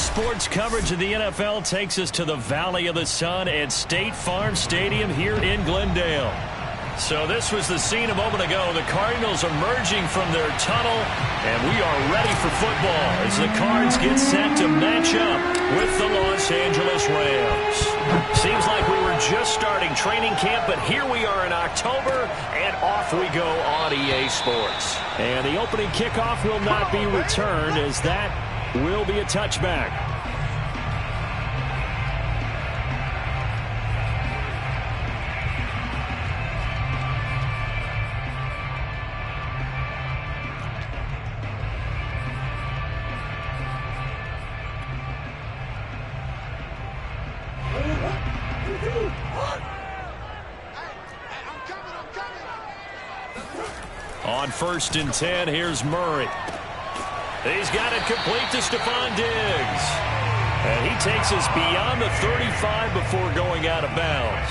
Sports coverage of the NFL takes us to the Valley of the Sun at State Farm Stadium here in Glendale. So this was the scene a moment ago. The Cardinals emerging from their tunnel, and we are ready for football as the Cards get set to match up with the Los Angeles Rams. Seems like we were just starting training camp, but here we are in October, and off we go on EA Sports. And the opening kickoff will not be returned, as that will be a touchback. On 1st and 10, here's Murray. He's got it complete to Stephon Diggs. And he takes us beyond the 35 before going out of bounds.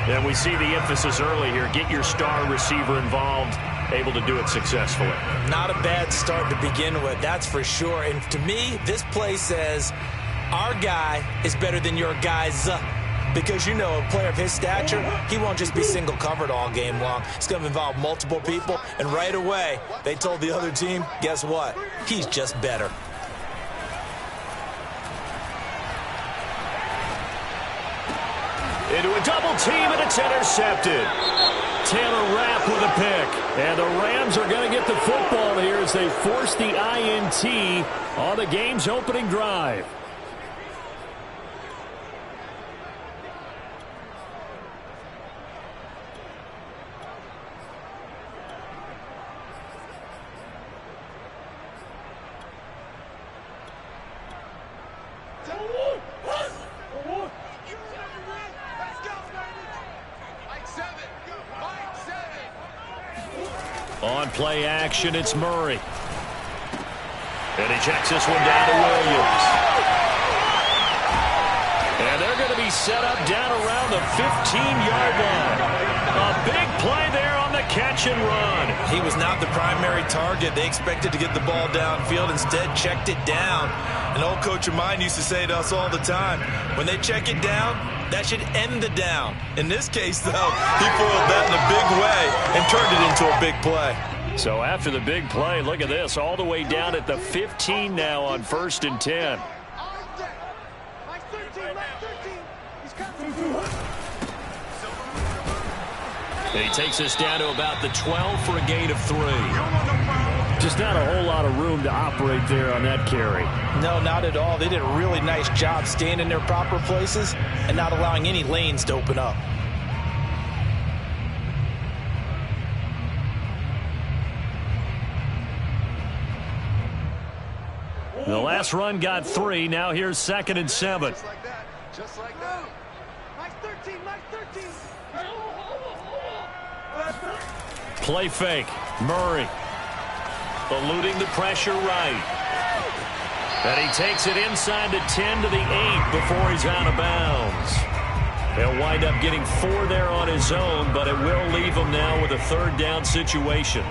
And we see the emphasis early here. Get your star receiver involved, able to do it successfully. Not a bad start to begin with, that's for sure. And to me, this play says our guy is better than your guy's. Because, you know, a player of his stature, he won't just be single covered all game long. It's going to involve multiple people. And right away, they told the other team, guess what? He's just better. Into a double team, and it's intercepted. Taylor Rapp with a pick. And the Rams are going to get the football here as they force the INT on the game's opening drive. On play action, it's Murray. And he checks this one down to Williams. And they're going to be set up down around the 15-yard line. A big play there on the catch and run. He was not the primary target. They expected to get the ball downfield. Instead, checked it down. An old coach of mine used to say to us all the time, when they check it down, that should end the down. In this case, though, he foiled that in a big way and turned it into a big play. So after the big play, look at this, all the way down at the 15 now on 1st and 10. And he takes us down to about the 12 for a gain of 3. Just not a whole lot of room to operate there on that carry. No, not at all. They did a really nice job staying in their proper places and not allowing any lanes to open up. The last run got 3. Now here's 2nd and 7. Just like that. Just like that. Mike 13, Mike 13. Play fake. Murray. Eluding the pressure right. And he takes it inside the 10 to the 8 before he's out of bounds. He'll wind up getting 4 there on his own, but it will leave him now with a 3rd down situation.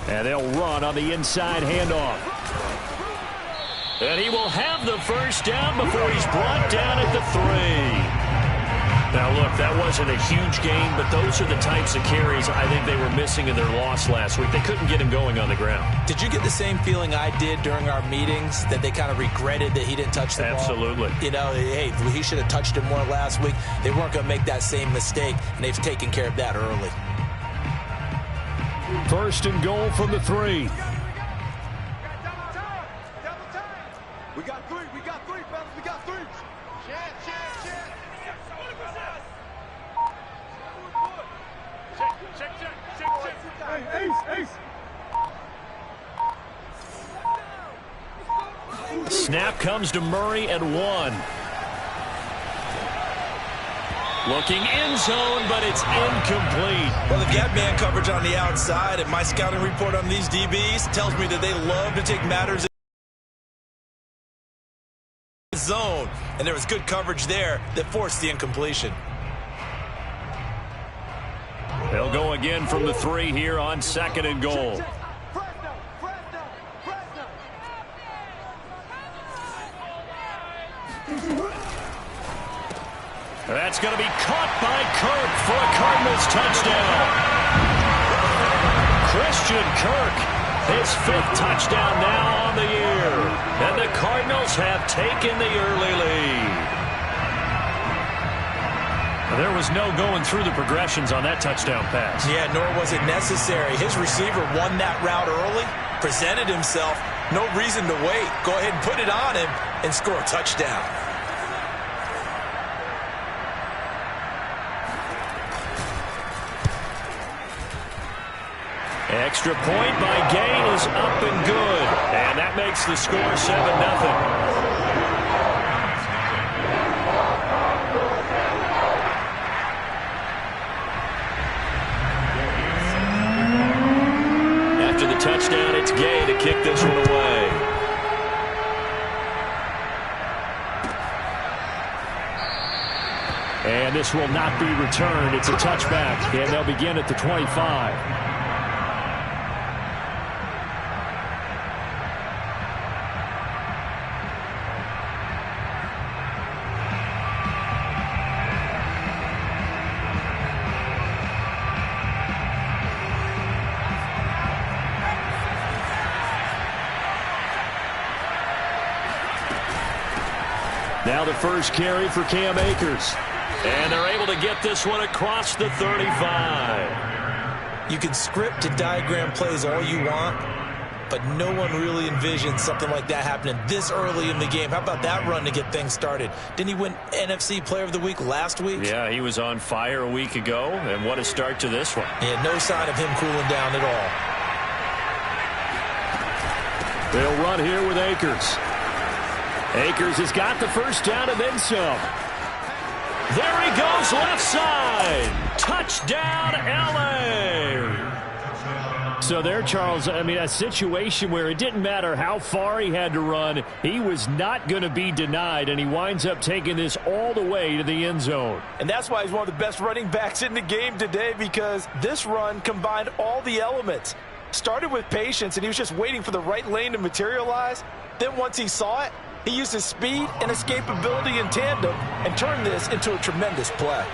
And they'll run on the inside handoff. And he will have the 1st down before he's brought down at the 3. Now, look, that wasn't a huge gain, but those are the types of carries I think they were missing in their loss last week. They couldn't get him going on the ground. Did you get the same feeling I did during our meetings, that they kind of regretted that he didn't touch the ball? Absolutely. You know, hey, he should have touched it more last week. They weren't going to make that same mistake, and they've taken care of that early. 1st and goal from the 3. We got 3, fellas, we got 3. Chance. Check. Hey, Ace. snap comes to Murray at 1. Looking end zone, but it's incomplete. Well, they've got man coverage on the outside, and my scouting report on these DBs tells me that they love to take matters in zone, and there was good coverage there that forced the incompletion. They'll go again from the 3 here on 2nd and goal. That's going to be caught by Kirk for a Cardinals touchdown. Christian Kirk, his 5th touchdown now on the year. And the Cardinals have taken the early lead. There was no going through the progressions on that touchdown pass. Yeah, nor was it necessary. His receiver won that route early, presented himself. No reason to wait. Go ahead and put it on him and score a touchdown. Extra point by Gain is up and good. And that makes the score 7-0. After the touchdown, it's Gay to kick this one away. And this will not be returned. It's a touchback, and they'll begin at the 25. Now the first carry for Cam Akers. And they're able to get this one across the 35. You can script and diagram plays all you want, but no one really envisioned something like that happening this early in the game. How about that run to get things started? Didn't he win NFC Player of the Week last week? Yeah, he was on fire a week ago, and what a start to this one. Yeah, no sign of him cooling down at all. They'll run here with Akers. Akers has got the first down and then some. There he goes, left side. Touchdown, L.A. So there, Charles, I mean, a situation where it didn't matter how far he had to run. He was not going to be denied, and he winds up taking this all the way to the end zone. And that's why he's one of the best running backs in the game today, because this run combined all the elements. Started with patience, and he was just waiting for the right lane to materialize. Then once he saw it, he used his speed and escapability in tandem and turned this into a tremendous play.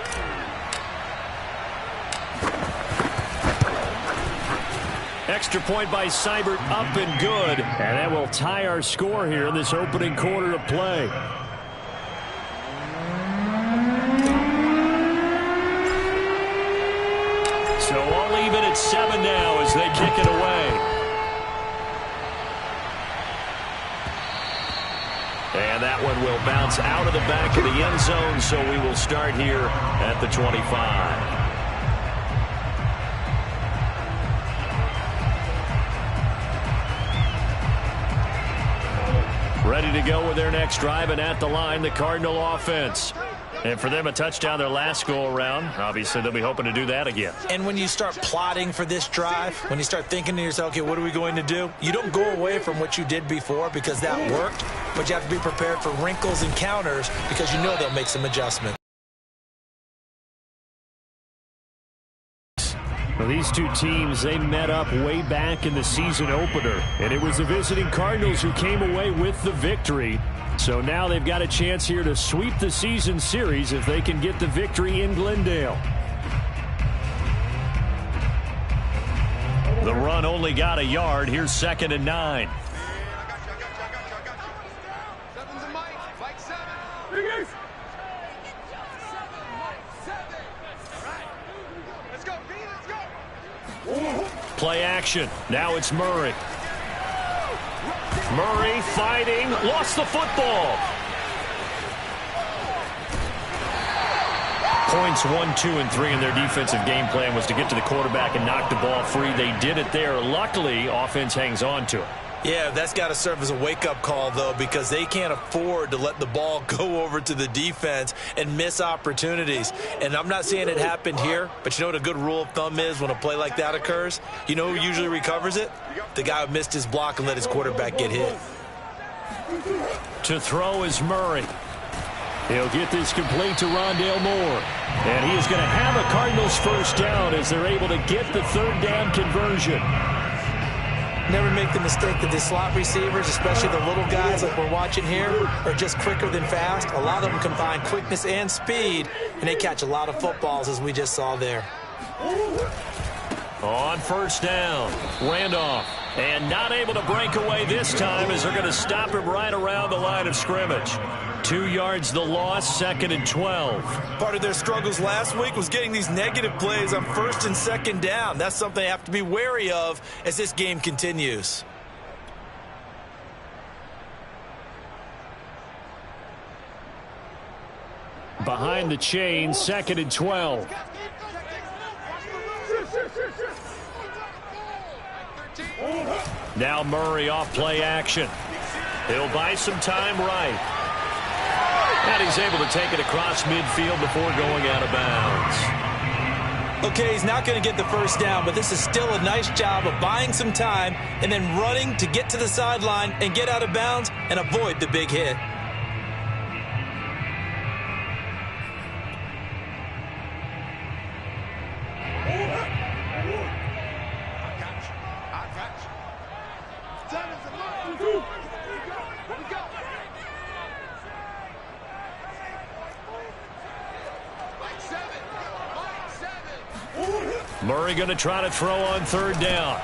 Extra point by Seibert, up and good. And that will tie our score here in this opening quarter of play. So all even at 7 now as they kick it away. And that one will bounce out of the back of the end zone, so we will start here at the 25. Ready to go with their next drive, and at the line, the Cardinal offense. And for them, a touchdown their last go-around. Obviously, they'll be hoping to do that again. And when you start plotting for this drive, when you start thinking to yourself, okay, what are we going to do? You don't go away from what you did before because that worked, but you have to be prepared for wrinkles and counters because you know they'll make some adjustments. Well, these two teams, they met up way back in the season opener, and it was the visiting Cardinals who came away with the victory. So now they've got a chance here to sweep the season series if they can get the victory in Glendale. The run only got a yard. Here's 2nd and 9. Play action. Now it's Murray. Murray fighting. Lost the football. Points 1, 2, and 3 in their defensive game plan was to get to the quarterback and knock the ball free. They did it there. Luckily, offense hangs on to it. Yeah, that's got to serve as a wake-up call, though, because they can't afford to let the ball go over to the defense and miss opportunities. And I'm not saying it happened here, but you know what a good rule of thumb is when a play like that occurs? You know who usually recovers it? The guy who missed his block and let his quarterback get hit. To throw is Murray. He'll get this complete to Rondale Moore. And he is going to have a Cardinals first down as they're able to get the third down conversion. Never make the mistake that the slot receivers, especially the little guys like we're watching here, are just quicker than fast. A lot of them combine quickness and speed, and they catch a lot of footballs, as we just saw there. On first down, Randolph. And not able to break away this time as they're going to stop him right around the line of scrimmage. 2 yards the loss, 2nd and 12. Part of their struggles last week was getting these negative plays on 1st and 2nd down. That's something they have to be wary of as this game continues. Behind the chain, 2nd and 12. Now Murray off play action. He'll buy some time right. And he's able to take it across midfield before going out of bounds. Okay, he's not going to get the first down, but this is still a nice job of buying some time and then running to get to the sideline and get out of bounds and avoid the big hit. Murray going to try to throw on third down.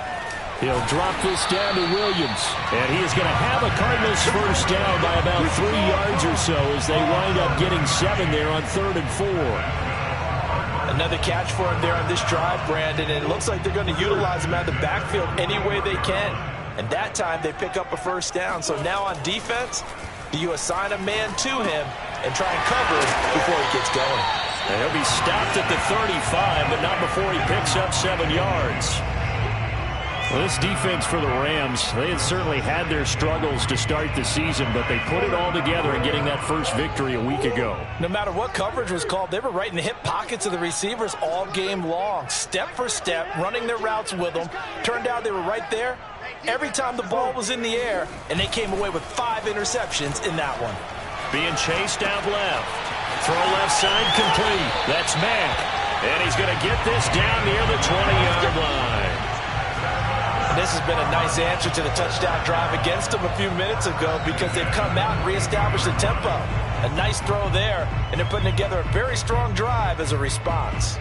He'll drop this down to Williams. And he is going to have a Cardinals first down by about 3 yards or so as they wind up getting 7 there on 3rd and 4. Another catch for him there on this drive, Brandon, and it looks like they're going to utilize him out of the backfield any way they can. And that time they pick up a first down. So now on defense, do you assign a man to him and try and cover him before he gets going? And he'll be stopped at the 35, but not before he picks up 7 yards. Well, this defense for the Rams, they had certainly had their struggles to start the season, but they put it all together in getting that first victory a week ago. No matter what coverage was called, they were right in the hip pockets of the receivers all game long, step for step, running their routes with them. Turned out they were right there every time the ball was in the air, and they came away with 5 interceptions in that one. Being chased out left. Throw left side complete. That's Mack. And he's going to get this down near the 20-yard line. And this has been a nice answer to the touchdown drive against them a few minutes ago because they've come out and reestablished the tempo. A nice throw there, and they're putting together a very strong drive as a response.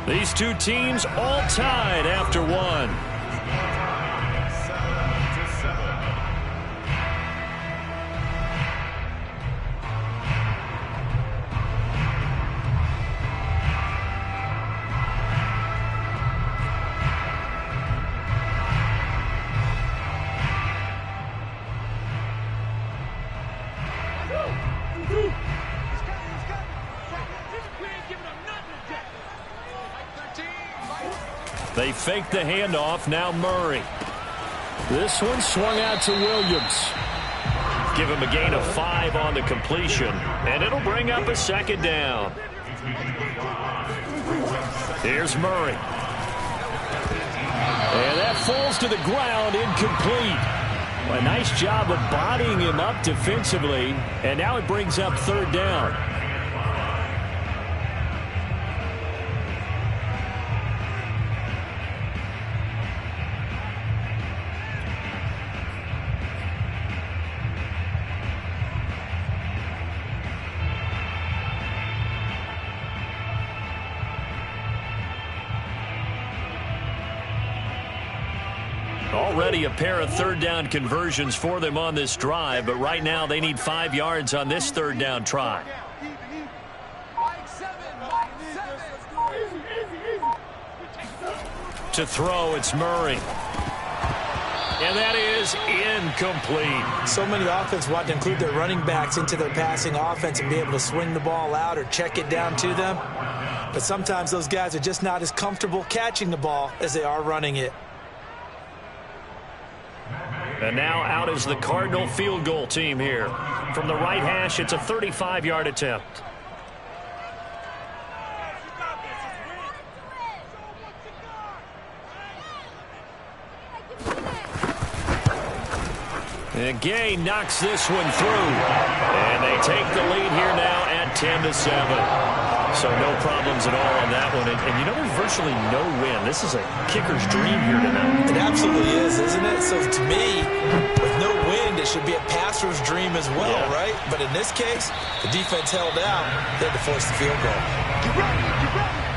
These two teams all tied after one. They fake the handoff. Now Murray. This one swung out to Williams. Give him a gain of 5 on the completion, and it'll bring up a 2nd down. Here's Murray. And that falls to the ground, incomplete. A nice job of bodying him up defensively, and now it brings up 3rd down. Already a pair of 3rd down conversions for them on this drive, but right now they need 5 yards on this 3rd down try. To throw, it's Murray. And that is incomplete. So many offenses want to include their running backs into their passing offense and be able to swing the ball out or check it down to them. But sometimes those guys are just not as comfortable catching the ball as they are running it. And now out is the Cardinal field goal team here. From the right hash, it's a 35-yard attempt. And Gay knocks this one through. And they take the lead here now at 10-7. So no problems at all on that one. And you know, there's virtually no win. This is a kicker's dream here tonight. It absolutely is, isn't it? So to me, with no wind, it should be a passer's dream as well, right? But in this case, the defense held out. They had to force the field goal. Get ready, get ready.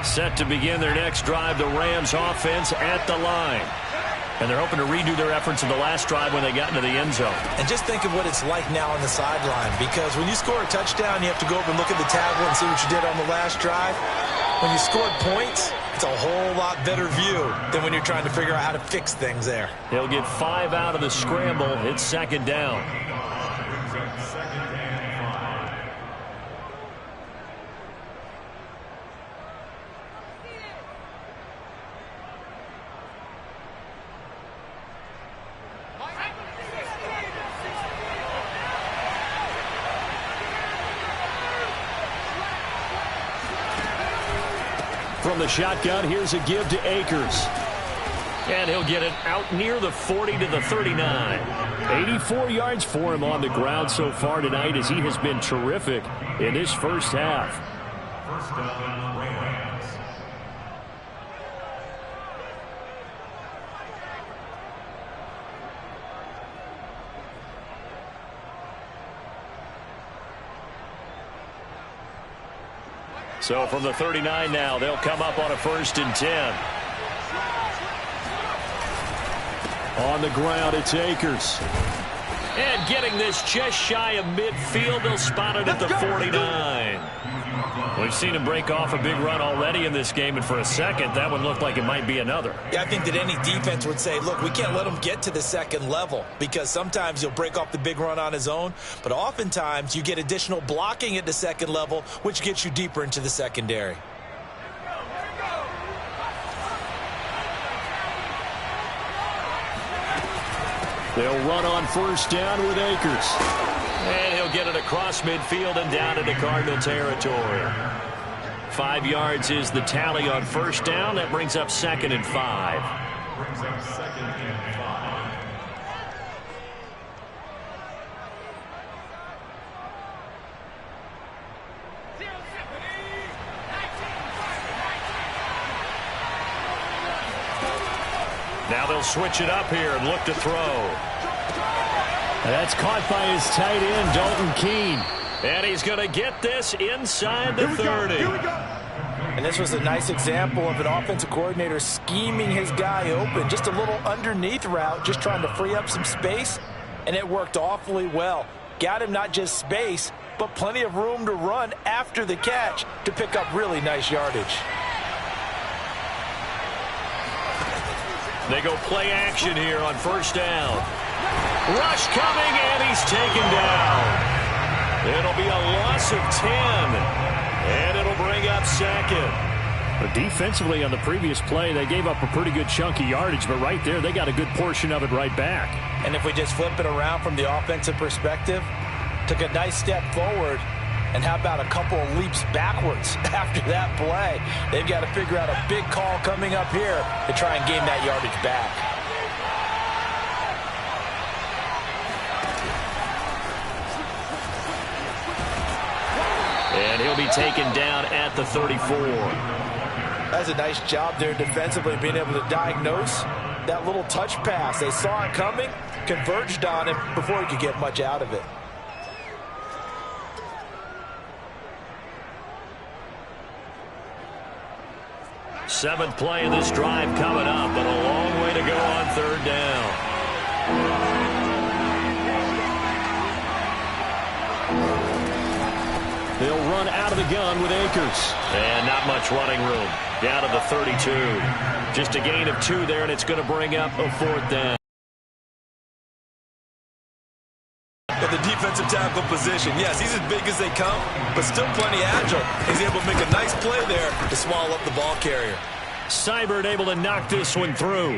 Set to begin their next drive, the Rams offense at the line. And they're hoping to redo their efforts in the last drive when they got into the end zone. And just think of what it's like now on the sideline, because when you score a touchdown, you have to go over and look at the tablet and see what you did on the last drive. When you scored points, it's a whole lot better view than when you're trying to figure out how to fix things there. They'll get 5 out of the scramble. It's second down. From the shotgun, here's a give to Akers. And he'll get it out near the 40 to the 39. 84 yards for him on the ground so far tonight, as he has been terrific in this first half. First down, Rams. So from the 39 now, they'll come up on a 1st and 10. On the ground, it's Akers. And getting this just shy of midfield, they'll spot it at the 49. We've seen him break off a big run already in this game, and for a second, that one looked like it might be another. Yeah, I think that any defense would say, look, we can't let him get to the second level, because sometimes he'll break off the big run on his own, but oftentimes you get additional blocking at the second level, which gets you deeper into the secondary. They'll run on 1st down with Akers. And he'll get it across midfield and down into Cardinal territory. 5 yards is the tally on 1st down. That brings up 2nd and 5. Now they'll switch it up here and look to throw. That's caught by his tight end, Dalton Keene. And he's going to get this inside the 30. And this was a nice example of an offensive coordinator scheming his guy open. Just a little underneath route, just trying to free up some space. And it worked awfully well. Got him not just space, but plenty of room to run after the catch to pick up really nice yardage. They go play action here on 1st down. Rush coming, and he's taken down. It'll be a loss of 10, and it'll bring up 2nd. But defensively on the previous play, they gave up a pretty good chunk of yardage, but right there, they got a good portion of it right back. And if we just flip it around from the offensive perspective, took a nice step forward, and how about a couple of leaps backwards after that play? They've got to figure out a big call coming up here to try and gain that yardage back. And he'll be taken down at the 34. That's a nice job there defensively, being able to diagnose that little touch pass. They saw it coming, converged on him before he could get much out of it. Seventh play of this drive coming up, but a long way to go on third down. They'll run out of the gun with Akers. And not much running room. Down to the 32. Just a gain of 2 there, and it's going to bring up a fourth down. In the defensive tackle position, yes, he's as big as they come, but still plenty agile. He's able to make a nice play there to swallow up the ball carrier. Seibert able to knock this one through.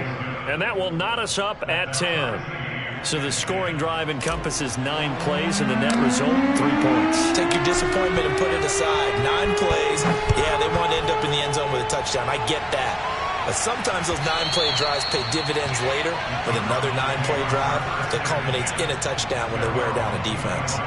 And that will knot us up at 10. So the scoring drive encompasses 9 plays, and the net result, 3 points. Take your disappointment and put it aside. 9 plays. Yeah, they want to end up in the end zone with a touchdown. I get that. But sometimes those 9-play drives pay dividends later with another 9-play drive that culminates in a touchdown when they wear down a defense.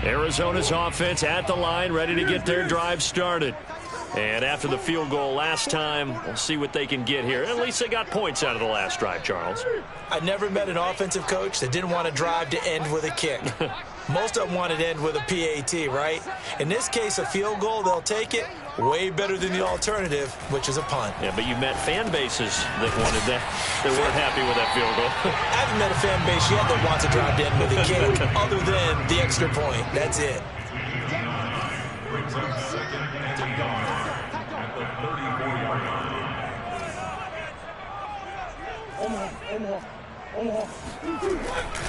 Arizona's offense at the line, ready to get their drive started. And after the field goal last time, we'll see what they can get here. At least they got points out of the last drive, Charles. I never met an offensive coach that didn't want to drive to end with a kick. Most of them wanted to end with a PAT, right? In this case, a field goal, they'll take it. Way better than the alternative, which is a punt. Yeah, but you met fan bases that wanted that. They weren't happy with that field goal. I haven't met a fan base yet that wants to drive to end with a kick other than the extra point. That's it.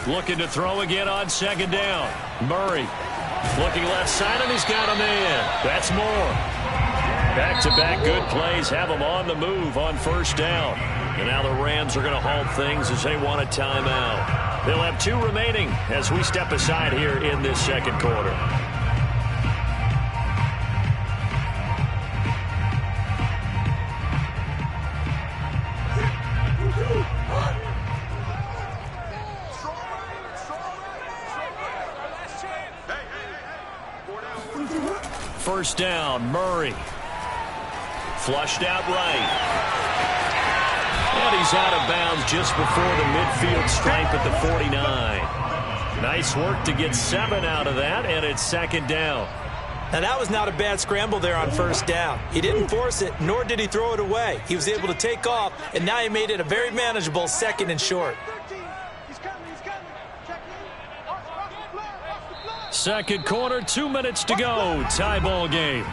Looking to throw again on second down. Murray looking left side, and he's got a man. That's more. Back-to-back good plays have them on the move on first down. And now the Rams are going to halt things as they want a timeout. They'll have 2 remaining as we step aside here in this second quarter. First down, Murray. Flushed out right. And he's out of bounds just before the midfield stripe at the 49. Nice work to get 7 out of that, and it's second down. Now, that was not a bad scramble there on first down. He didn't force it, nor did he throw it away. He was able to take off, and now he made it a very manageable second and short. Second quarter, 2 minutes to go. Tie ball game.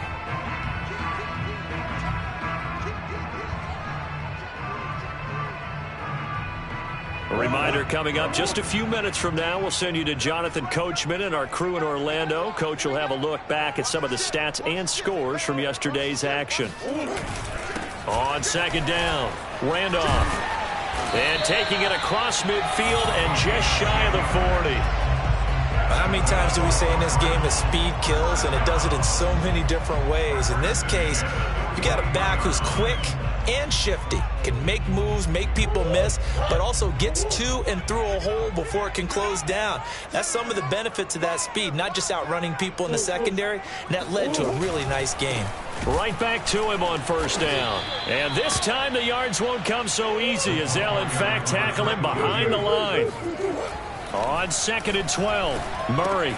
A reminder coming up just a few minutes from now, we'll send you to Jonathan Coachman and our crew in Orlando. Coach will have a look back at some of the stats and scores from yesterday's action. On second down, Randolph. And taking it across midfield and just shy of the 40. How many times do we say in this game that speed kills, and it does it in so many different ways? In this case, you got a back who's quick and shifty, can make moves, make people miss, but also gets to and through a hole before it can close down. That's some of the benefits of that speed, not just outrunning people in the secondary, and that led to a really nice game. Right back to him on first down. And this time the yards won't come so easy as they'll, in fact, tackle him behind the line. On second and 12, Murray.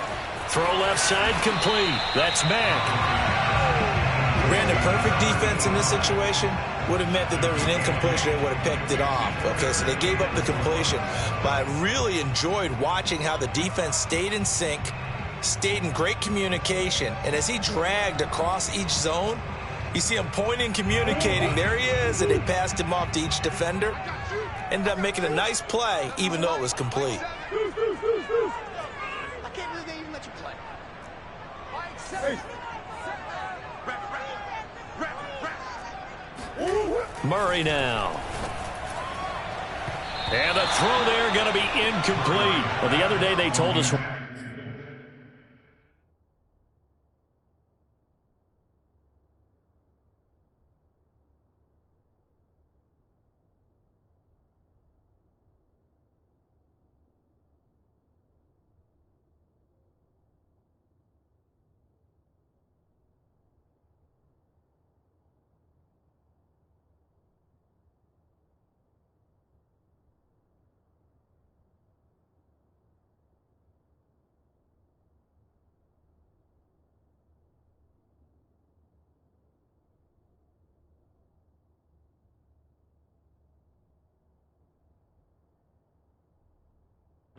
Throw left side complete. That's Mack. Brandon, perfect defense in this situation would have meant that there was an incompletion. They would have picked it off. Okay, so they gave up the completion. But I really enjoyed watching how the defense stayed in sync, stayed in great communication, and as he dragged across each zone, you see him pointing, communicating. There he is, and they passed him off to each defender. Ended up making a nice play, even though it was complete. I can't believe they even let you play. Murray now. And the throw there going to be incomplete. Well, the other day they told us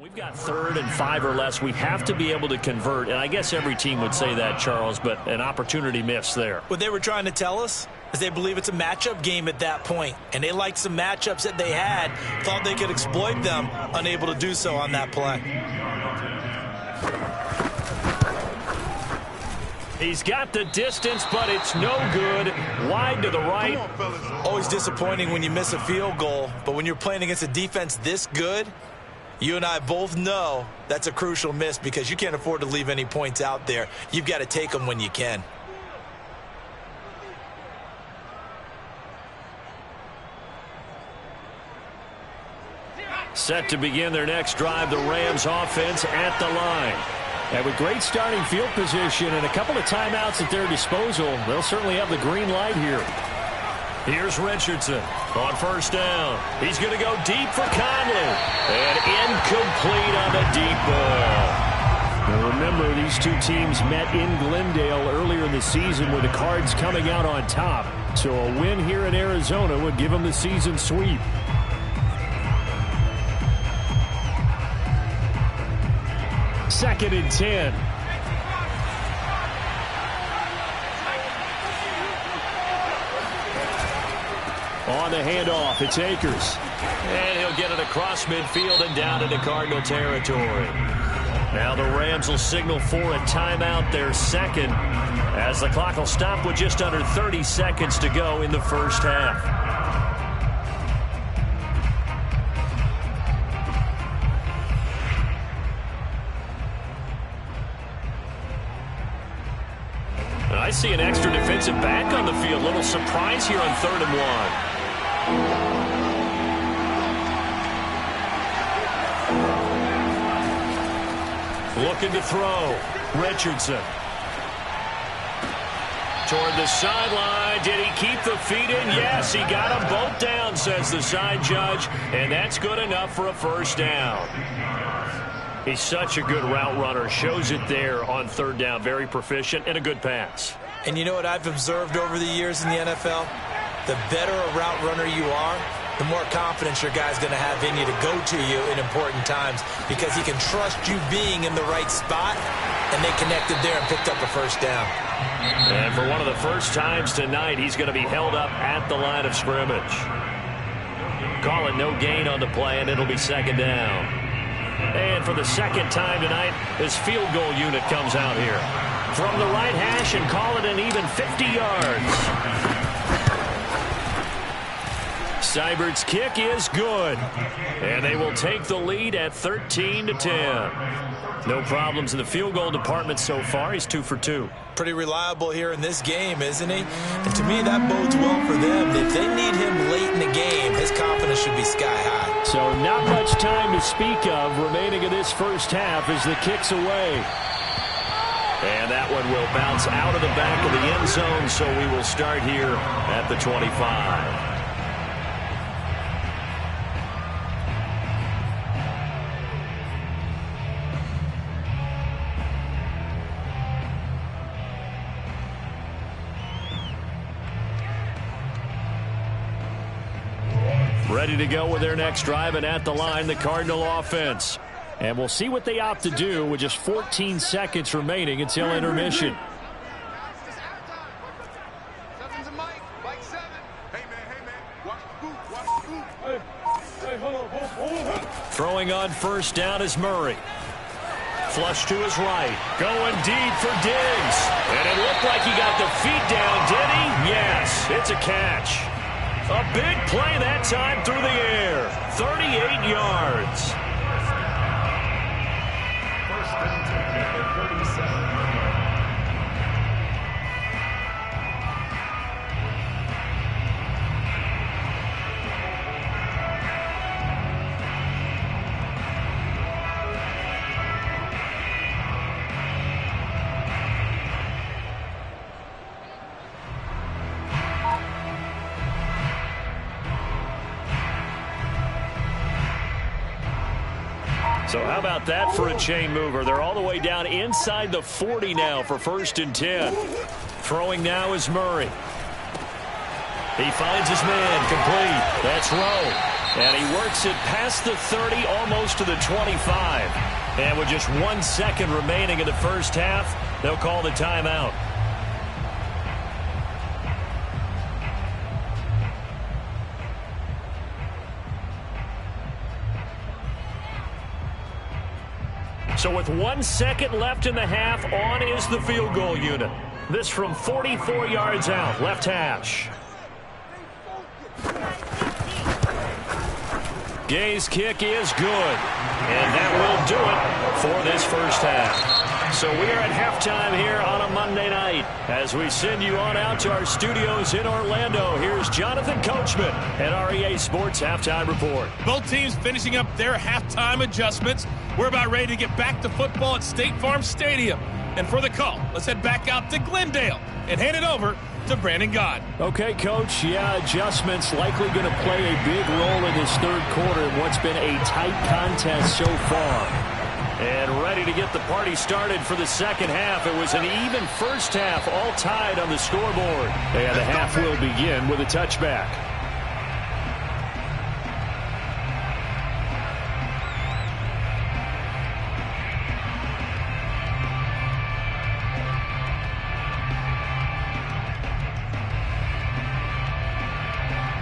We've got 3rd and 5 or less. We have to be able to convert, and I guess every team would say that, Charles, but an opportunity missed there. What they were trying to tell us is they believe it's a matchup game at that point, and they liked some matchups that they had, thought they could exploit them, unable to do so on that play. He's got the distance, but it's no good. Wide to the right. Always disappointing when you miss a field goal, but when you're playing against a defense this good, you and I both know that's a crucial miss because you can't afford to leave any points out there. You've got to take them when you can. Set to begin their next drive, the Rams offense at the line. And with great starting field position and a couple of timeouts at their disposal, they'll certainly have the green light here. Here's Richardson on 1st down. He's going to go deep for Conley. And incomplete on the deep ball. Now remember, these two teams met in Glendale earlier in the season with the Cards coming out on top. So a win here in Arizona would give them the season sweep. Second and 10. On the handoff, it's Akers. And he'll get it across midfield and down into Cardinal territory. Now the Rams will signal for a timeout, their second, as the clock will stop with just under 30 seconds to go in the first half. I see an extra defensive back on the field. Little surprise here on 3rd and 1. Looking to throw. Richardson. Toward the sideline. Did he keep the feet in? Yes, he got them both down, says the side judge. And that's good enough for a 1st down. He's such a good route runner. Shows it there on 3rd down. Very proficient and a good pass. And you know what I've observed over the years in the NFL? The better a route runner you are, the more confidence your guy's going to have in you to go to you in important times because he can trust you being in the right spot, and they connected there and picked up a 1st down. And for one of the first times tonight, he's going to be held up at the line of scrimmage. Call it no gain on the play, and it'll be 2nd down. And for the second time tonight, his field goal unit comes out here. From the right hash and call it an even 50 yards. Seibert's kick is good. And they will take the lead at 13-10. No problems in the field goal department so far. He's 2 for 2. Pretty reliable here in this game, isn't he? And to me, that bodes well for them. If they need him late in the game, his confidence should be sky high. So not much time to speak of remaining in this first half as the kick's away. And that one will bounce out of the back of the end zone, so we will start here at the 25. Ready to go with their next drive, and at the line, the Cardinal offense. And we'll see what they opt to do with just 14 seconds remaining until intermission. Throwing on 1st down is Murray. Flush to his right. Going deep for Diggs. And it looked like he got the feet down, did he? Yes, it's a catch. A big play that time through the air. 38 yards. So how about that for a chain mover? They're all the way down inside the 40 now for 1st and 10. Throwing now is Murray. He finds his man complete. That's Rowe. And he works it past the 30, almost to the 25. And with just 1 second remaining in the first half, they'll call the timeout. So with 1 second left in the half, on is the field goal unit. This from 44 yards out, left hash. Gay's kick is good. And that will do it for this first half. So we are at halftime here on a Monday night. As we send you on out to our studios in Orlando, here's Jonathan Coachman at REA Sports Halftime Report. Both teams finishing up their halftime adjustments. We're about ready to get back to football at State Farm Stadium. And for the call, let's head back out to Glendale and hand it over to Brandon Gott. Okay, Coach. Yeah, adjustments likely going to play a big role in this third quarter in what's been a tight contest so far. And ready to get the party started for the second half. It was an even first half, all tied on the scoreboard. And the half will begin with a touchback.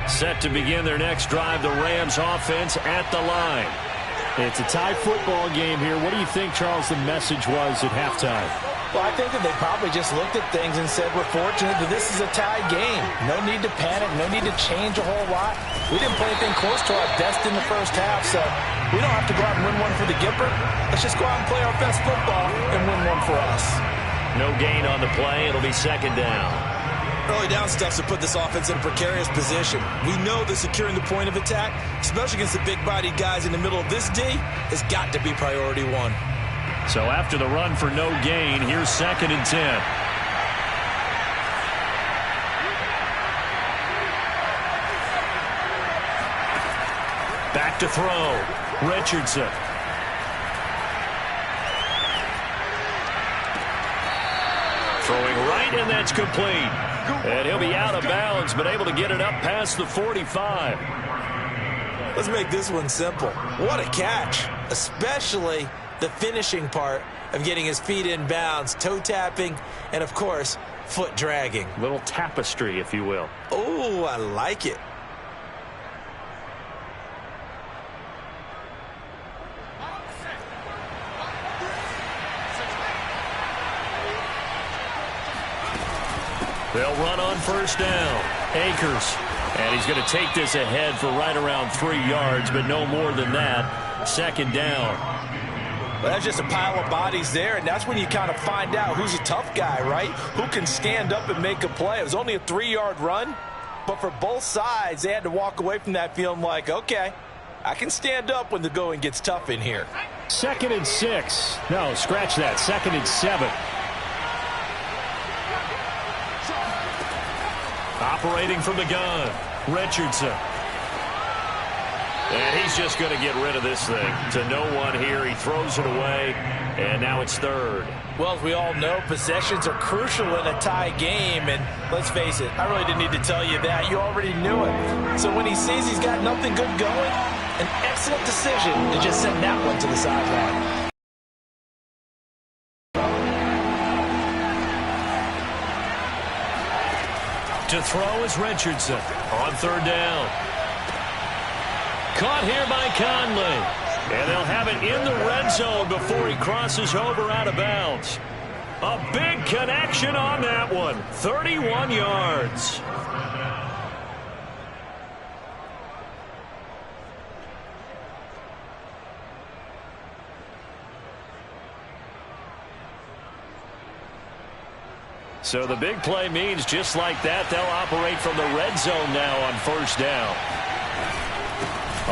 Set to begin their next drive, the Rams offense at the line. It's a tie football game here. What do you think, Charles, the message was at halftime? Well, I think that they probably just looked at things and said, we're fortunate that this is a tie game. No need to panic, no need to change a whole lot. We didn't play anything close to our best in the first half, so we don't have to go out and win one for the Gipper. Let's just go out and play our best football and win one for us. No gain on the play. It'll be second down. Early down stuffs to put this offense in a precarious position. We know that securing the point of attack, especially against the big-bodied guys in the middle of this D, has got to be priority one. So after the run for no gain, here's 2nd and 10. Back to throw. Richardson. Throwing right, and that's complete. And he'll be out of bounds, but able to get it up past the 45. Let's make this one simple. What a catch, especially the finishing part of getting his feet in bounds, toe tapping, and, of course, foot dragging. Little tapestry, if you will. Oh, I like it. They'll run on first down. Akers. And he's going to take this ahead for right around 3 yards, but no more than that. Second down. Well, that's just a pile of bodies there, and that's when you kind of find out who's a tough guy, right? Who can stand up and make a play. It was only a 3-yard run, but for both sides, they had to walk away from that feeling like, okay, I can stand up when the going gets tough in here. 2nd and 6. No, scratch that. 2nd and 7. Operating from the gun, Richardson. And he's just going to get rid of this thing. To no one here, he throws it away, and now it's 3rd. Well, as we all know, possessions are crucial in a tie game, and let's face it, I really didn't need to tell you that. You already knew it. So when he sees he's got nothing good going, an excellent decision to just send that one to the sideline. To throw is Richardson on 3rd down. Caught here by Conley. And they'll have it in the red zone before he crosses over out of bounds. A big connection on that one. 31 yards. So the big play means just like that, they'll operate from the red zone now on first down.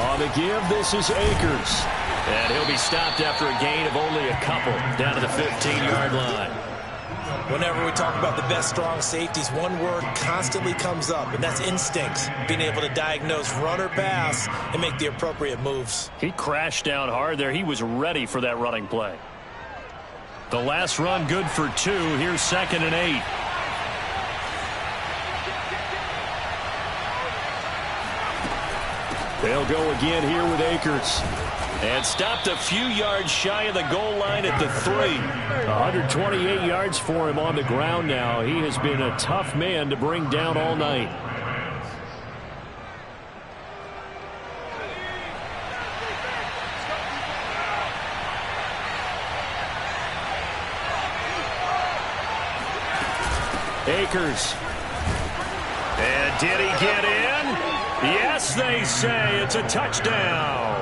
On the give, this is Akers. And he'll be stopped after a gain of only a couple down to the 15-yard line. Whenever we talk about the best strong safeties, one word constantly comes up, and that's instincts. Being able to diagnose run or pass and make the appropriate moves. He crashed down hard there. He was ready for that running play. The last run good for 2. Here's 2nd and 8. They'll go again here with Akers. And stopped a few yards shy of the goal line at the 3. 128 yards for him on the ground now. He has been a tough man to bring down all night. Akers. And did he get in? Yes, they say it's a touchdown.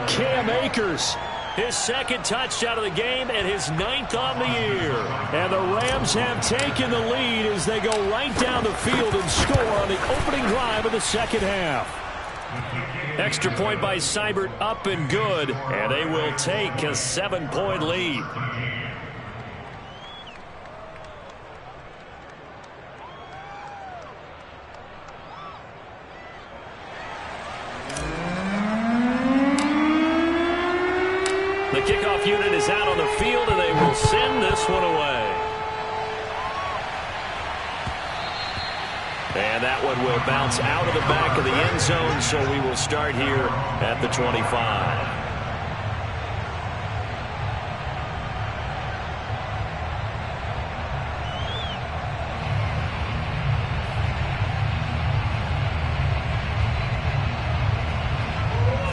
Cam Akers. His second touchdown of the game and his 9th on the year. And the Rams have taken the lead as they go right down the field and score on the opening drive of the second half. Extra point by Seibert, up and good. And they will take a 7-point lead. The kickoff unit is out on the field, and they will send this one away. And that one will bounce out of the back of the end zone, so we will start here at the 25.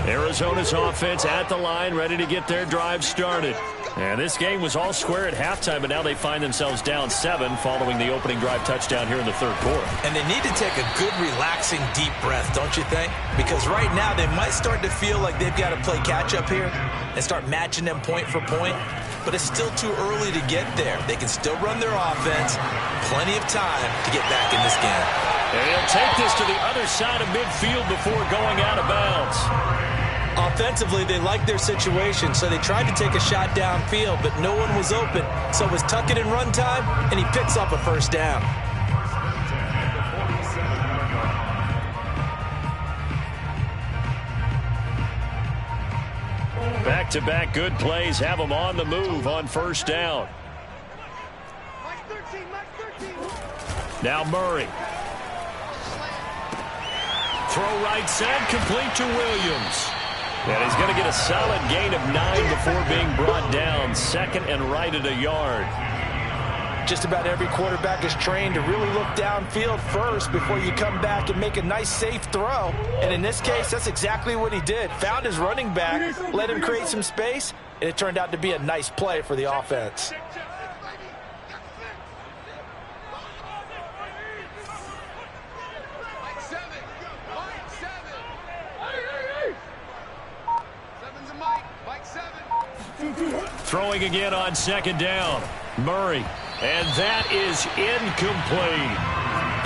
Arizona's offense at the line, ready to get their drive started. And this game was all square at halftime, but now they find themselves down 7 following the opening drive touchdown here in the third quarter. And they need to take a good, relaxing, deep breath, don't you think? Because right now they might start to feel like they've got to play catch-up here and start matching them point for point. But it's still too early to get there. They can still run their offense. Plenty of time to get back in this game. And he'll take this to the other side of midfield before going out of bounds. Offensively, they liked their situation, so they tried to take a shot downfield, but no one was open. So it was tuck it and run time, and he picks up a first down. Back-to-back good plays have them on the move on first down. Now Murray. Throw right side, complete to Williams. And he's going to get a solid gain of 9 before being brought down. Second and right at a yard. Just about every quarterback is trained to really look downfield first before you come back and make a nice, safe throw. And in this case, that's exactly what he did. Found his running back, let him create some space, and it turned out to be a nice play for the offense. Throwing again on second down. Murray. And that is incomplete.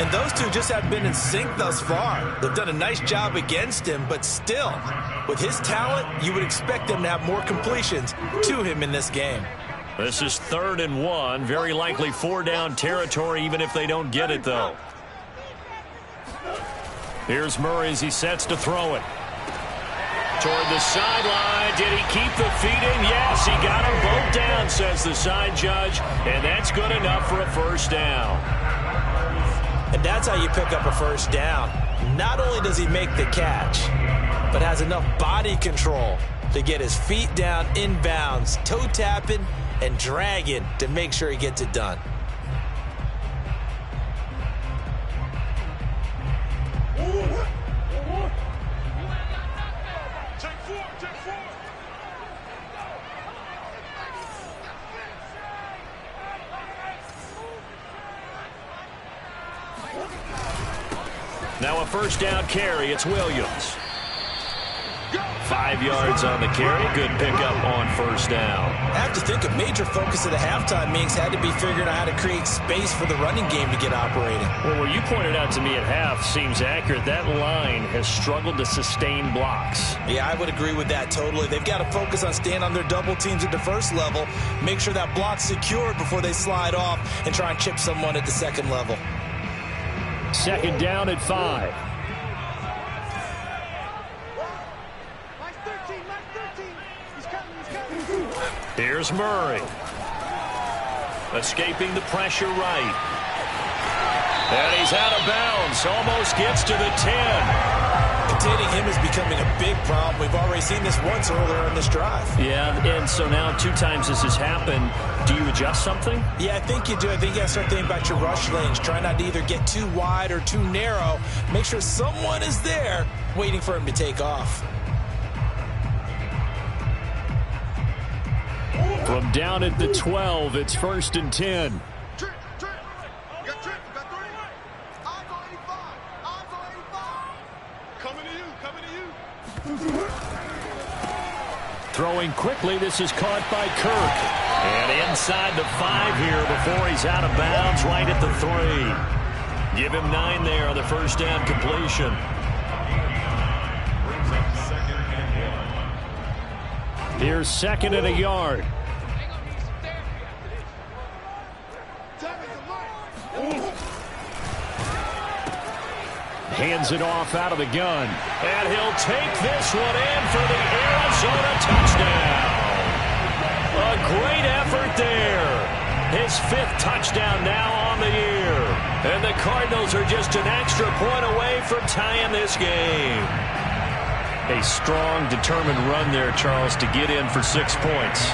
And those two just have been in sync thus far. They've done a nice job against him, but still, with his talent, you would expect them to have more completions to him in this game. This is 3rd and 1. Very likely 4-down territory, even if they don't get it, though. Here's Murray as he sets to throw it. Toward the sideline. Did he keep the feet in? Yes, he got them both down, says the side judge. And that's good enough for a first down. And that's how you pick up a first down. Not only does he make the catch, but has enough body control to get his feet down inbounds, toe tapping and dragging to make sure he gets it done. Now a first down carry. It's Williams. 5 yards on the carry. Good pickup on first down. I have to think a major focus of the halftime meetings had to be figuring out how to create space for the running game to get operating. Well, what you pointed out to me at half seems accurate. That line has struggled to sustain blocks. Yeah, I would agree with that totally. They've got to focus on staying on their double teams at the first level, make sure that block's secured before they slide off and try and chip someone at the second level. Second down at 5. Here's Murray. Escaping the pressure right. And he's out of bounds. Almost gets to the 10. Containing him is becoming a big problem. We've already seen this once earlier in this drive. Yeah, and so now 2 times this has happened. Do you adjust something? Yeah, I think you do. I think you got to start thinking about your rush lanes. Try not to either get too wide or too narrow. Make sure someone is there waiting for him to take off. From down at the 12, it's 1st and 10. Trent. You got Trent. You got 3. Odds on 85. Odds on 85. Coming to you. Throwing quickly, this is caught by Kirk. And inside the 5 here before he's out of bounds, right at the 3. Give him 9 there on the first down completion. Here's 2nd and a yard. Hands it off out of the gun. And he'll take this one in for the Arizona touchdown. A great effort there. His 5th touchdown now on the year. And the Cardinals are just an extra point away from tying this game. A strong, determined run there, Charles, to get in for 6 points.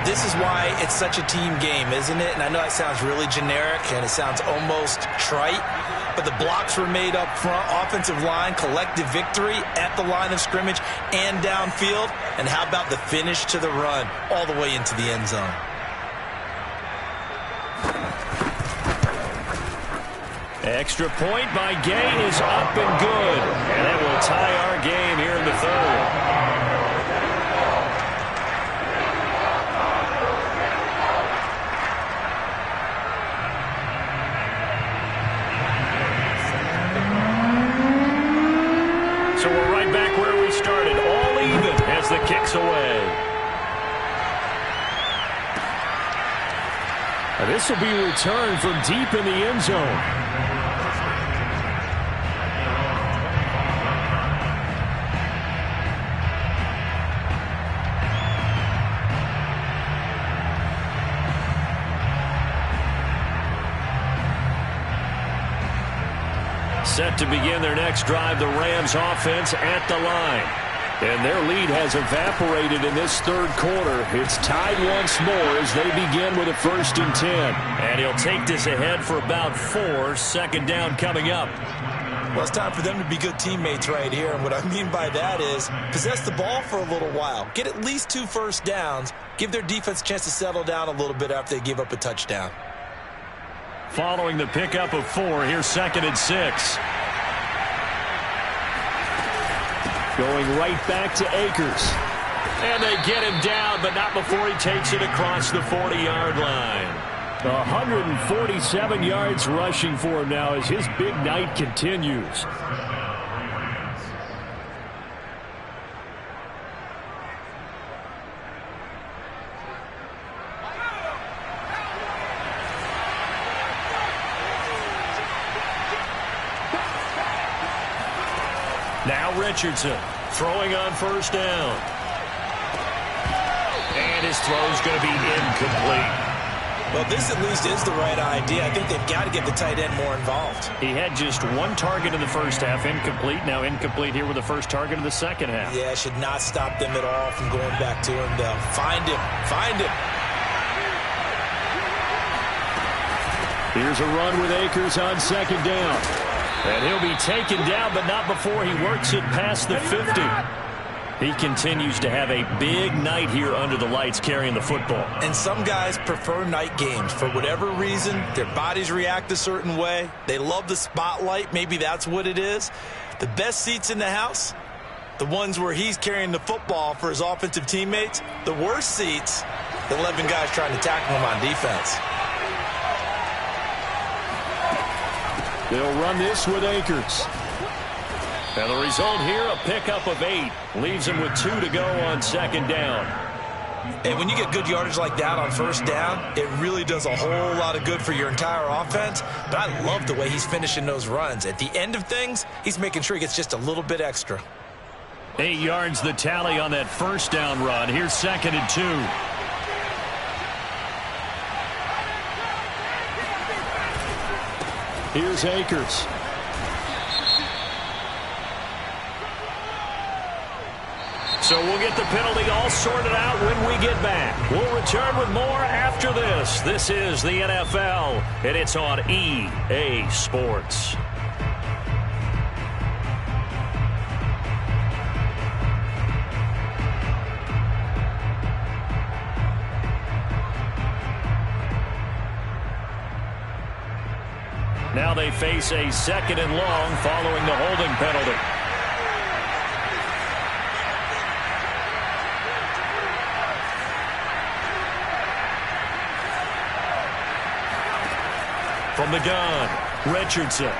This is why it's such a team game, isn't it? And I know that sounds really generic and it sounds almost trite, but the blocks were made up front, offensive line, collective victory at the line of scrimmage and downfield. And how about the finish to the run all the way into the end zone? Extra point by Gay is up and good. And that will tie our game here in the 3rd. So we're right back where we started, all even as the kick's away. And this will be returned from deep in the end zone. Set to begin their next drive, the Rams offense at the line. And their lead has evaporated in this 3rd quarter. It's tied once more as they begin with a 1st and 10. And he'll take this ahead for about 4. 2nd down coming up. Well, it's time for them to be good teammates right here. And what I mean by that is possess the ball for a little while. Get at least 2 first downs. Give their defense a chance to settle down a little bit after they give up a touchdown. Following the pickup of 4, here's 2nd and 6. Going right back to Akers. And they get him down, but not before he takes it across the 40-yard line. 147 yards rushing for him now as his big night continues. Now Richardson throwing on 1st down. And his throw's going to be incomplete. Well, this at least is the right idea. I think they've got to get the tight end more involved. He had just 1 target in the first half, incomplete. Now incomplete here with the first target of the second half. Yeah, should not stop them at all from going back to him, though. Find him. Find him. Here's a run with Akers on 2nd down. And he'll be taken down, but not before he works it past the 50. He continues to have a big night here under the lights carrying the football. And some guys prefer night games. For whatever reason, their bodies react a certain way. They love the spotlight. Maybe that's what it is. The best seats in the house, the ones where he's carrying the football for his offensive teammates. The worst seats, the 11 guys trying to tackle him on defense. They'll run this with Akers. And the result here, a pickup of 8. Leaves him with 2 to go on 2nd down. And when you get good yardage like that on 1st down, it really does a whole lot of good for your entire offense. But I love the way he's finishing those runs. At the end of things, he's making sure he gets just a little bit extra. 8 yards the tally on that 1st down run. Here's 2nd and 2. Here's Akers. So we'll get the penalty all sorted out when we get back. We'll return with more after this. This is the NFL, and it's on EA Sports. Now they face a 2nd and long following the holding penalty. From the gun, Richardson.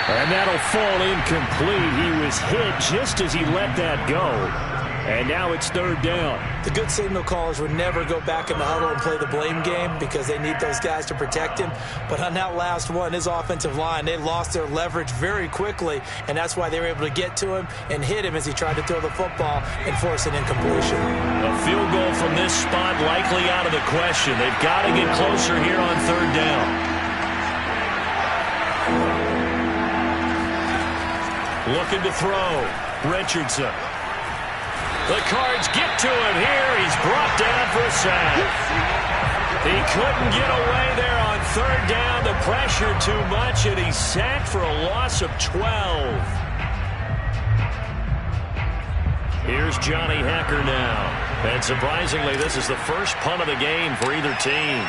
And that'll fall incomplete. He was hit just as he let that go. And now it's 3rd down. The good signal callers would never go back in the huddle and play the blame game because they need those guys to protect him. But on that last one, his offensive line, they lost their leverage very quickly, and that's why they were able to get to him and hit him as he tried to throw the football and force an incompletion. A field goal from this spot likely out of the question. They've got to get closer here on 3rd down. Looking to throw. Richardson. The Cards get to him here. He's brought down for a sack. He couldn't get away there on 3rd down. The pressure too much, and he's sacked for a loss of 12. Here's Johnny Hecker now. And surprisingly, this is the first punt of the game for either team.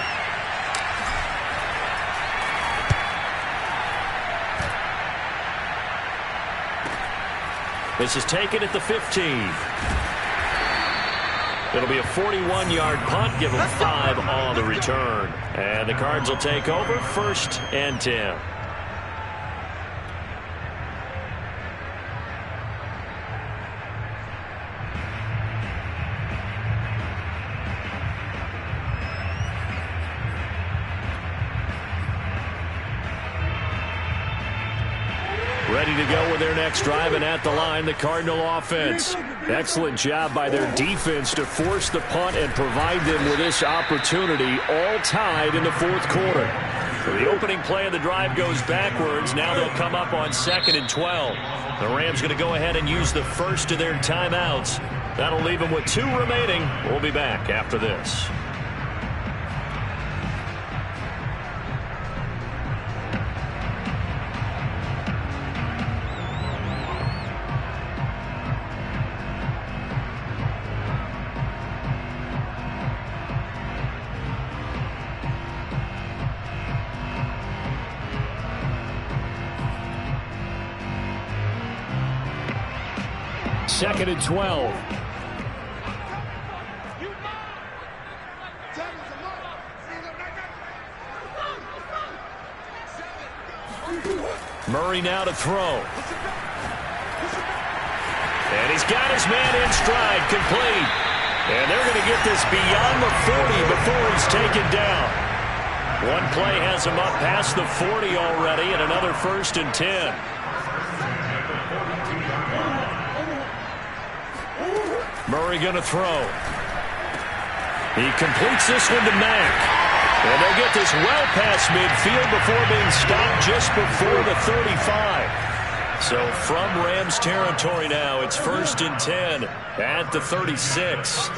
This is taken at the 15. It'll be a 41-yard punt. Give them 5 on the return. And the Cards will take over 1st and 10. Ready to go with their next drive, and at the line, the Cardinal offense. Excellent job by their defense to force the punt and provide them with this opportunity, all tied in the 4th quarter. So the opening play of the drive goes backwards. Now they'll come up on 2nd and 12. The Rams going to go ahead and use the first of their timeouts. That'll leave them with 2 remaining. We'll be back after this. Second and 12. Murray now to throw. And he's got his man in stride, complete. And they're going to get this beyond the 40 before he's taken down. One play has him up past the 40 already, and another 1st and 10. Murray going to throw. He completes this one to Mack. And they'll get this well past midfield before being stopped just before the 35. So from Rams territory now, it's 1st and 10 at the 36.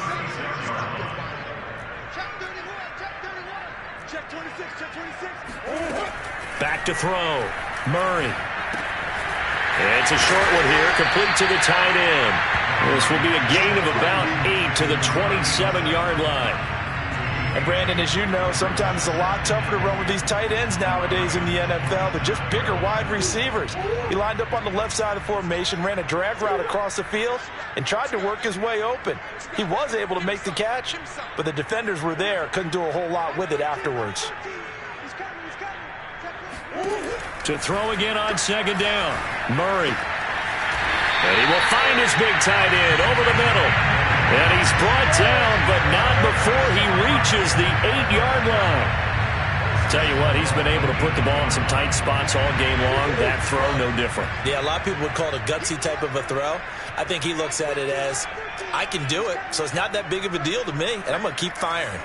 Back to throw. Murray. And it's a short one here, complete to the tight end. This will be a gain of about 8 to the 27-yard line. And Brandon, as you know, sometimes it's a lot tougher to run with these tight ends nowadays in the NFL. They're just bigger wide receivers. He lined up on the left side of the formation, ran a drag route across the field, and tried to work his way open. He was able to make the catch, but the defenders were there, couldn't do a whole lot with it afterwards. To throw again on 2nd down, Murray. And he will find his big tight end over the middle. And he's brought down, but not before he reaches the 8-yard line. Tell you what, he's been able to put the ball in some tight spots all game long. That throw, no different. Yeah, a lot of people would call it a gutsy type of a throw. I think he looks at it as, I can do it, so it's not that big of a deal to me, and I'm going to keep firing.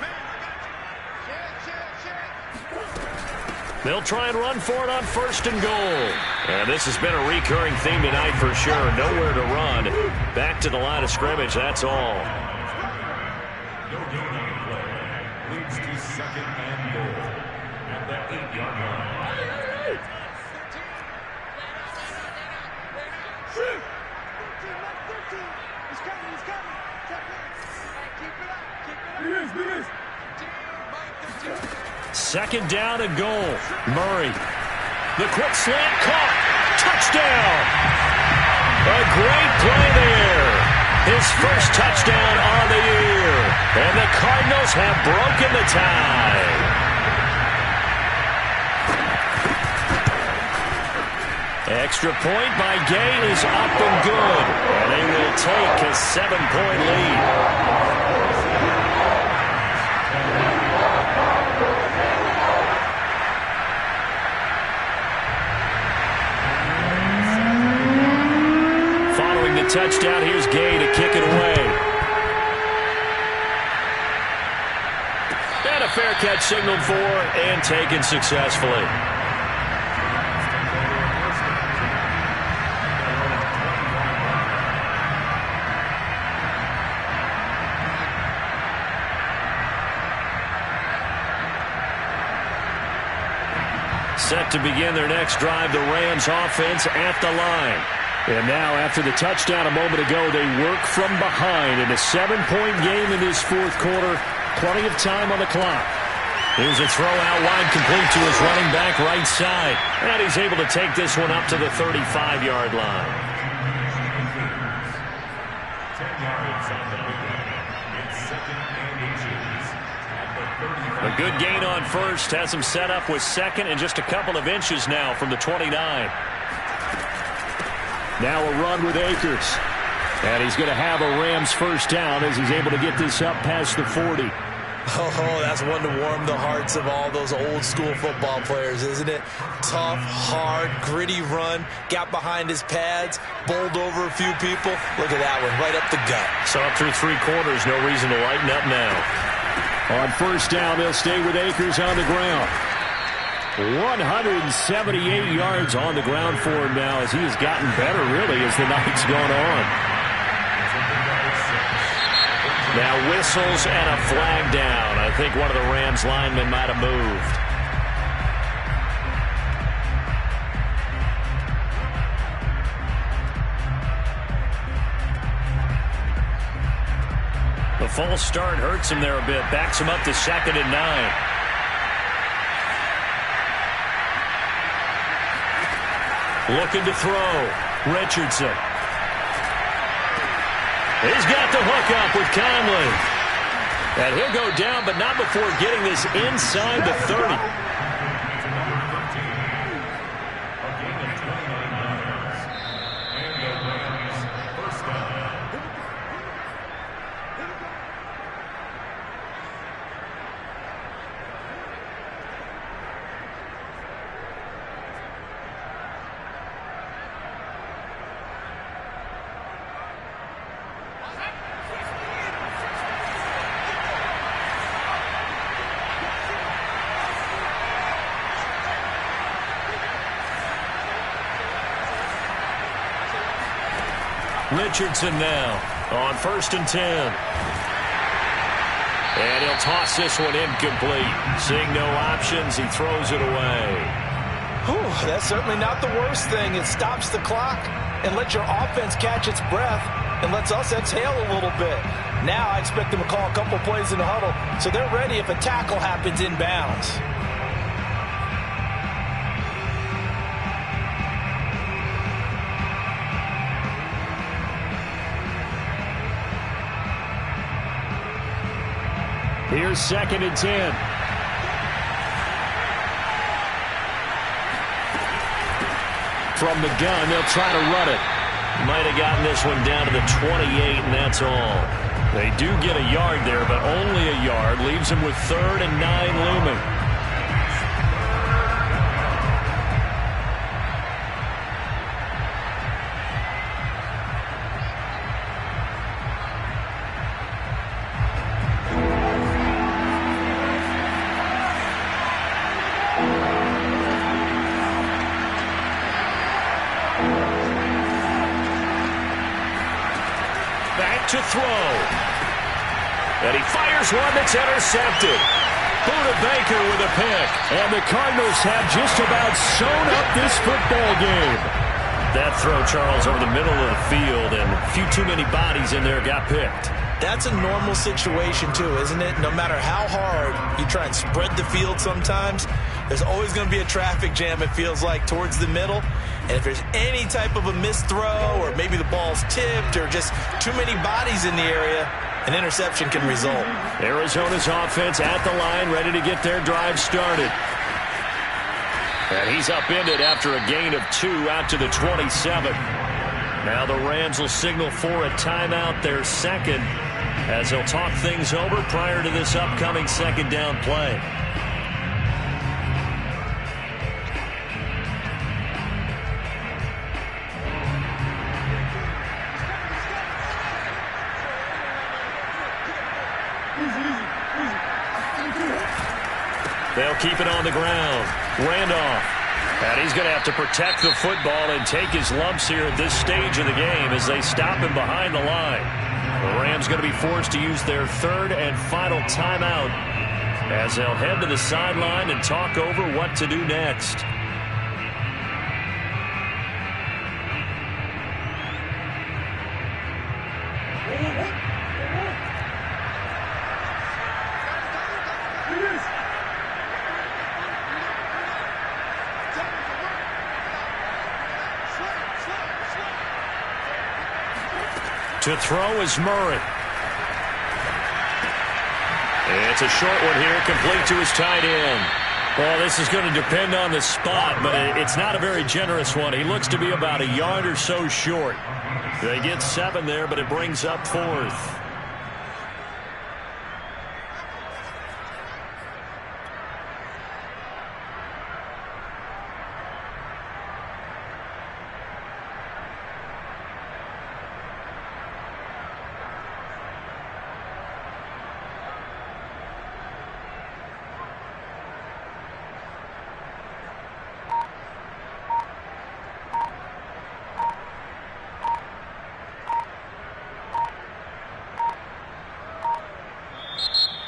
They'll try and run for it on 1st and goal. And this has been a recurring theme tonight for sure. Nowhere to run. Back to the line of scrimmage, that's all. No gain on the play. Leads to 2nd and goal. At the 8-yard line. Second down and goal. Murray. The quick slant caught. Touchdown. A great play there. His first touchdown on the year. And the Cardinals have broken the tie. Extra point by Gay is up and good. And they will take a 7-point lead. Touchdown. Here's Gay to kick it away. And a fair catch signaled for and taken successfully. Set to begin their next drive, the Rams offense at the line. And now, after the touchdown a moment ago, they work from behind in a 7-point game in this 4th quarter. Plenty of time on the clock. Here's a throw out wide, complete to his running back right side. And he's able to take this one up to the 35-yard line. 10 yards on the pickup. It's 2nd and inches. At the 35. A good gain on first. Has him set up with 2nd and just a couple of inches now from the 29. Now a run with Akers. And he's going to have a Rams first down as he's able to get this up past the 40. Oh, that's one to warm the hearts of all those old-school football players, isn't it? Tough, hard, gritty run. Got behind his pads, bowled over a few people. Look at that one, right up the gut. So up through 3 quarters, no reason to lighten up now. On first down, they'll stay with Akers on the ground. 178 yards on the ground for him now as he has gotten better, really, as the night's gone on. Now whistles and a flag down. I think one of the Rams linemen might have moved. The false start hurts him there a bit. Backs him up to 2nd and 9. Looking to throw. Richardson. He's got the hook up with Conley. And he'll go down, but not before getting this inside the 30. Richardson now on 1st and 10. And he'll toss this one incomplete. Seeing no options, he throws it away. Whew, that's certainly not the worst thing. It stops the clock and lets your offense catch its breath and lets us exhale a little bit. Now I expect them to call a couple plays in the huddle so they're ready if a tackle happens inbounds. Here's 2nd and 10. From the gun, they'll try to run it. Might have gotten this one down to the 28, and that's all. They do get a yard there, but only a yard. Leaves them with 3rd and 9 looming. to throw. And he fires one that's intercepted. Buda Baker with a pick. And the Cardinals have just about sewn up this football game. That throw, Charles, over the middle of the field, and a few too many bodies in there got picked. That's a normal situation, too, isn't it? No matter how hard you try and spread the field sometimes, there's always going to be a traffic jam, it feels like, towards the middle. And if there's any type of a missed throw, or maybe the ball's tipped, or just too many bodies in the area, an interception can result. Arizona's offense at the line, ready to get their drive started. And he's upended after a gain of 2 out to the 27. Now the Rams will signal for a timeout, their second, as they'll talk things over prior to this upcoming second down play. They'll keep it on the ground. Randolph. And he's going to have to protect the football and take his lumps here at this stage of the game as they stop him behind the line. The Rams going to be forced to use their third and final timeout as they'll head to the sideline and talk over what to do next. To throw is Murray. It's a short one here, complete to his tight end. Well, this is going to depend on the spot, but it's not a very generous one. He looks to be about a yard or so short. They get 7 there, but it brings up 4th.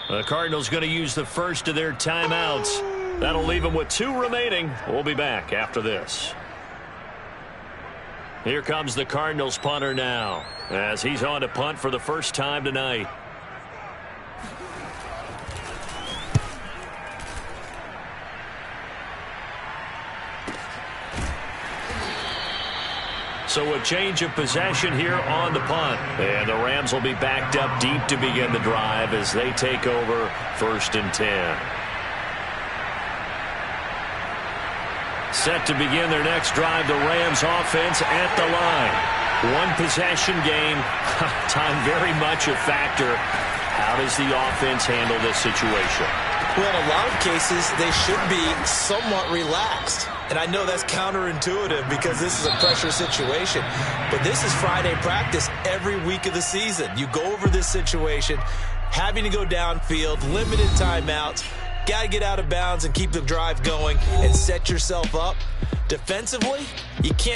The Cardinals going to use the first of their timeouts. That'll leave them with 2 remaining. We'll be back after this. Here comes the Cardinals punter now, as he's on to punt for the first time tonight. So a change of possession here on the punt. And the Rams will be backed up deep to begin the drive as they take over 1st and 10. Set to begin their next drive, the Rams offense at the line. 1 possession game. Time very much a factor. How does the offense handle this situation? Well, in a lot of cases, they should be somewhat relaxed. And I know that's counterintuitive because this is a pressure situation. But this is Friday practice every week of the season. You go over this situation, having to go downfield, limited timeouts, got to get out of bounds and keep the drive going and set yourself up. Defensively, you can't